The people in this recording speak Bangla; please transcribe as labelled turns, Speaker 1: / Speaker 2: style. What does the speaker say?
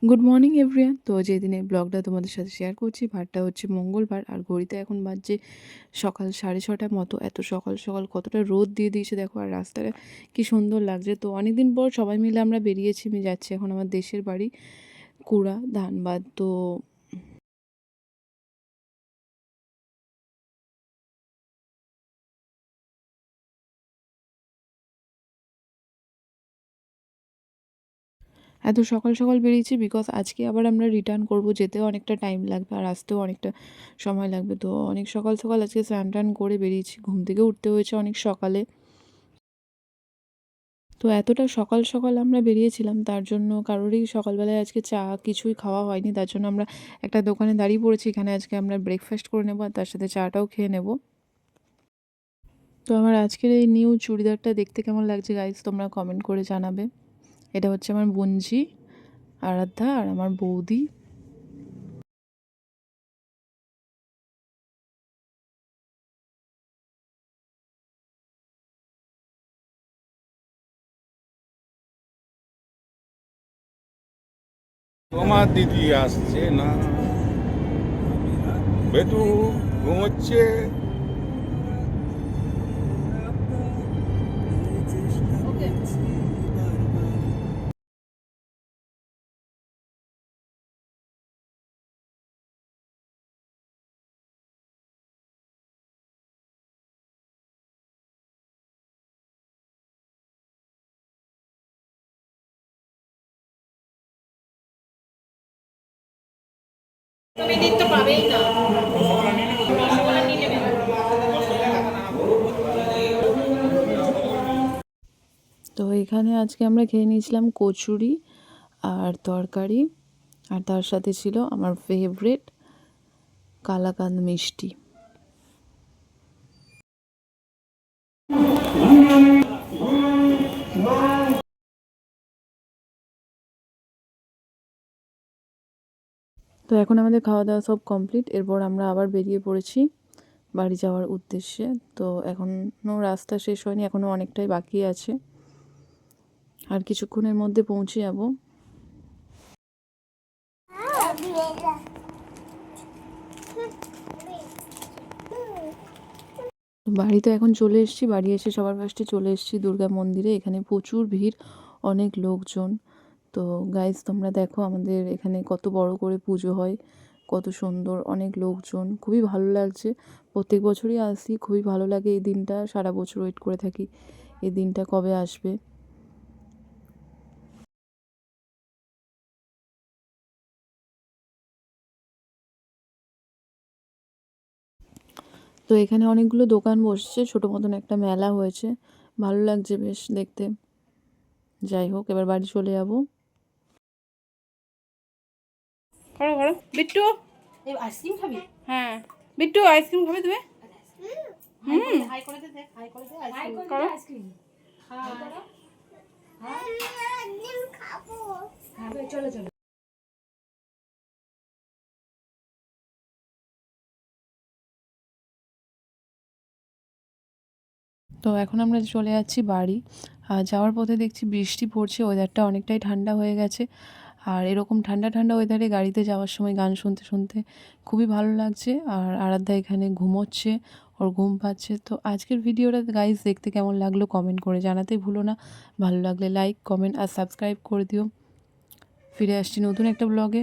Speaker 1: Good morning everyone. তো যেদিনের ব্লগটা তোমাদের সাথে শেয়ার করছি, বারটা হচ্ছে মঙ্গলবার, আর ঘড়িতে এখন বাজছে সকাল 6:30 মতো। এত সকাল সকাল কতটা রোদ দিয়ে দিয়েছে দেখো, আর রাস্তাটা কি সুন্দর লাগছে। তো অনেকদিন পর সবাই মিলে আমরা বেরিয়েছি, আমি যাচ্ছি এখন আমার দেশের বাড়ি কুড়া, ধানবাদ। তো এত সকাল সকাল বেরিয়েছি বিকজ আজকে আবার আমরা রিটার্ন করব, যেতেও অনেকটা টাইম লাগবে আর আসতেও অনেকটা সময় লাগবে। তো অনেক সকাল সকাল আজকে স্নান টান করে বেরিয়েছি, ঘুম থেকে উঠতে হয়েছে অনেক সকালে। তো এতটা সকাল সকাল আমরা বেরিয়েছিলাম, তার জন্য কারোরই সকালবেলায় আজকে চা কিছুই খাওয়া হয়নি। তার জন্য আমরা একটা দোকানে দাঁড়িয়ে পড়েছি, এখানে আজকে আমরা ব্রেকফাস্ট করে নেবো আর তার সাথে চাটাও খেয়ে নেব। তো আমার আজকের এই নিউ চুড়িদারটা দেখতে কেমন লাগছে গাইজ, তোমরা কমেন্ট করে জানাবে। এটা হচ্ছে আমার বোনঝি, আরাধ্যা আর আমার বৌদি।
Speaker 2: তোমার দিদি আসছে না, বেটু ঘুমোচ্ছে।
Speaker 3: মেয়েদের তো পাবেই না। রসগোল্লা নিয়ে নেবে।
Speaker 1: তো এখানে আজকে আমরা খেয়ে নিয়েছিলাম কচুরি আর তরকারি, আর তার সাথে ছিল আমার ফেভারিট কালাকাঁদ মিষ্টি। তো এখন আমাদের খাওয়া দাওয়া সব কমপ্লিট, এরপর আমরা আবার বেরিয়ে পড়েছি বাড়ি যাওয়ার উদ্দেশ্যে। তো এখনও রাস্তা শেষ হয়নি, এখনও অনেকটাই বাকি আছে, আর কিছুক্ষণের মধ্যে পৌঁছে যাব। বাড়িতে এখন চলে এসেছি, বাড়ি এসে সবার ফার্স্টে চলে এসেছি দুর্গা মন্দিরে। এখানে প্রচুর ভিড়, অনেক লোকজন। তো গাইজ তোমরা দেখো আমাদের এখানে কত বড় করে পুজো হয়, কত সুন্দর, অনেক লোকজন, খুবই ভালো লাগছে। প্রত্যেক বছরই আসি, খুবই ভালো লাগে এই দিনটা, সারা বছর ওয়েট করে থাকি এই দিনটা কবে আসবে। তো এখানে অনেকগুলো দোকান বসছে, ছোটো মতন একটা মেলা হয়েছে, ভালো লাগছে বেশ দেখতে। যাই হোক, এবার বাড়ি চলে যাবো।
Speaker 3: করো করো বিট্টু, এই আইসক্রিম খাবি? হ্যাঁ বিট্টু, আইসক্রিম খাবে তুমি? হুম, হাই করে দে, হাই করে দে, আইসক্রিম করো। আইসক্রিম খাবো। হ্যাঁ চলো চলো।
Speaker 1: তো এখন আমরা চলে যাচ্ছি বাড়ি, আর যাওয়ার পথে দেখছি বৃষ্টি পড়ছে, ওয়েদারটা অনেকটাই ঠান্ডা হয়ে গেছে। আর এরকম ঠান্ডা ঠান্ডা ওয়েদারে গাড়িতে যাওয়ার সময় গান শুনতে শুনতে খুবই ভালো লাগছে। আর আরাধ্যা এখানে ঘুমোচ্ছে, ওর ঘুম পাচ্ছে। তো আজকের ভিডিওটা গাইজ দেখতে কেমন লাগলো কমেন্ট করে জানাতে ভুলো না। ভালো লাগলে লাইক, কমেন্ট আর সাবস্ক্রাইব করে দিও। ফিরে আসছি নতুন একটা ব্লগে।